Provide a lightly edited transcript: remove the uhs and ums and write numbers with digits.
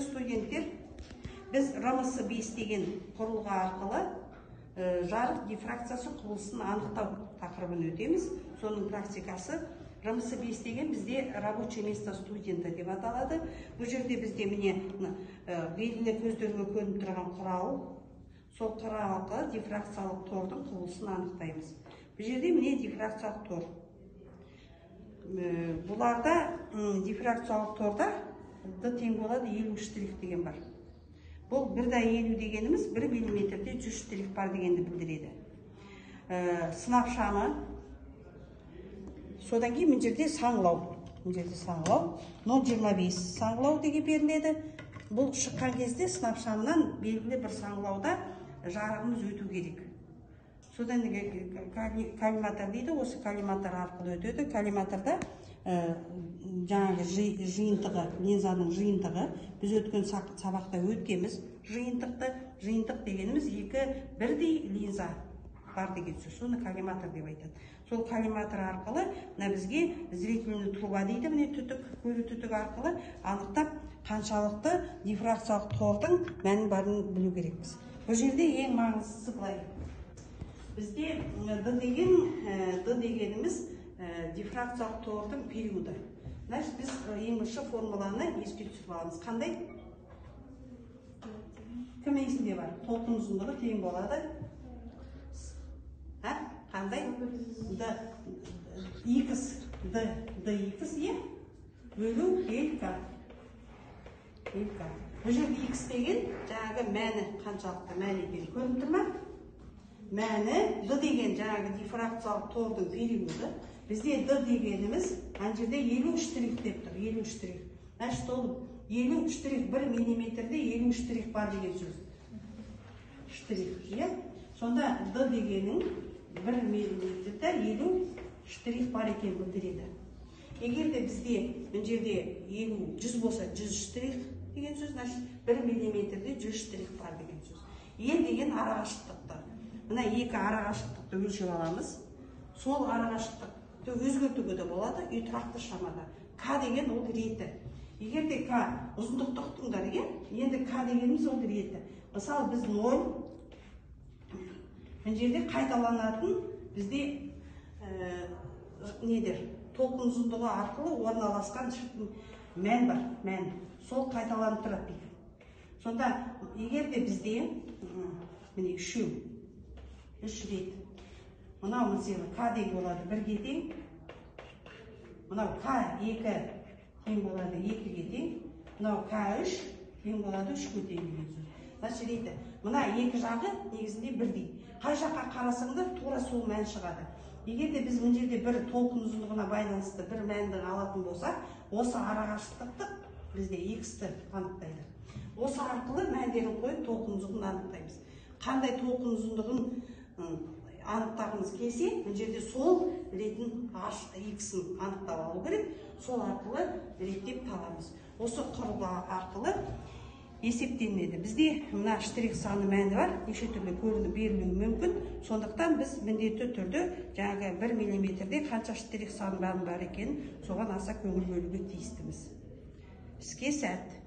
құрметті студенттер, біз РМС-5 деген құрылғы арқылы жарық дифракциясы құбылысын анықтау тақырыбын өтеміз. Соның практикасы РМС-5 деген бізде рабочее место студента деп аталады. Бұл жерде бізде міне белгілі көздерге көрініп тұрған құрал, сол құрал арқылы дифракциялық тордың құбылысын анықтаймыз. Бұл жерде міне дифракциялық тор. Бұларда дифракциялық торда D тең болады 50 штрих деген бар. Бұл 1/50 дегеніміз 1 миллиметрде 100 штрих бар дегенді білдіреді. Сынап шамы, содан кейін мына жерде саңылау. Мына жерде саңылау 0,25 саңылау деген беріледі. Бұл шыққан кезде сынап шамынан белгілі бір саңылауда жарығымыз өту керек. Содан коллиматор дейді, осы коллиматор арқылы өтеді. Коллиматорда жаңағы жиынтығы, линзаның жиынтығы, біз өткен сабақта өткенбіз жиынтықты. Жиынтық дегеніміз екі бірдей линза бар деген сөз. Соны коллиматор деп айтады. Сол коллиматор арқылы бізге зрительный труба дейді, міне түтік, көру түтік арқылы анықтап, қаншалықты дифракциялық тордың мәнін барын білу керекпіз. Бұл жерде ең маңыздысы былай. Бізде D дегеніміз дифракциялық тордың периоды. Значит, біз ең бірінші формуланы еске түсіріп аламыз. Қандай? Кім есінде бар? Толқын ұзындығы тең болады. Қандай? D2 е? Бөлу L-K. Бұл жерде X деген жаңағы мәні қаншалықты мән екені көрініп тұр ма? Мәні D деген жаңағы дифракциялық тордың периоды. Бізде D дегеніміз ана жерде 50 штрих деп тұр, 50 штрих. Значит, ол 50 штрих 1 миллиметрде 50 штрих бар деген сөз. Штрих, сонда D дегенің 1 миллиметрде 50 штрих бар екен білдіреді. Егер де бізде мына жерде 100 болса 100 штрих деген сөз, значит 1 миллиметрде 100 штрих бар деген сөз. Е деген арақашықтықты. Мына екі арақашықтықты өлшеп аламыз. Сол арақашықтықты өзгертуге де болады, үй тұрақты шамада. К деген ол реті. Егер де К ұзындықты ұқтыңдар, енді К дегеніміз ол реті. Мысалы біз 0, мына жерде қайталанатын бізде толқын ұзындығы арқылы орналасқан мән бар, мән. Сол қайталанып тұрады дейді. Сонда егер де бізде міне 3 рет. Мынау мысалы К деген болады 1-ге тең. Мынау К2 тең болады 2-ге тең. Мынау К3 тең болады 3-ге тең деген сөз. Значит, реті. Мына екі жағы негізінде бірдей. Қай жаққа қарасаңдар тура сол мән шығады. Егер де біз мына жерде бір толқын ұзындығына байланысты бір мәнді алатын болсақ, осы арақашықтықты бізде X-ті анықтайды. Осы арқылы мәндерін қойып толқын ұзындығын анықтаймыз. Қандай толқын ұзындығын анықтағымыз келсе, мына жерде сол ретін X-ін анықтап алу керек. Сол арқылы реттеп табамыз. Осы құрылғы арқылы есептелінеді. Бізде мына штрих саны мәні бар, неше түрлі берілуі мүмкін. Сондықтан біз міндетті түрде жаңағы 1 миллиметрде қанша штрих саны бар екенін соған аса көңіл бөлуге тиістіміз. Іске сәт!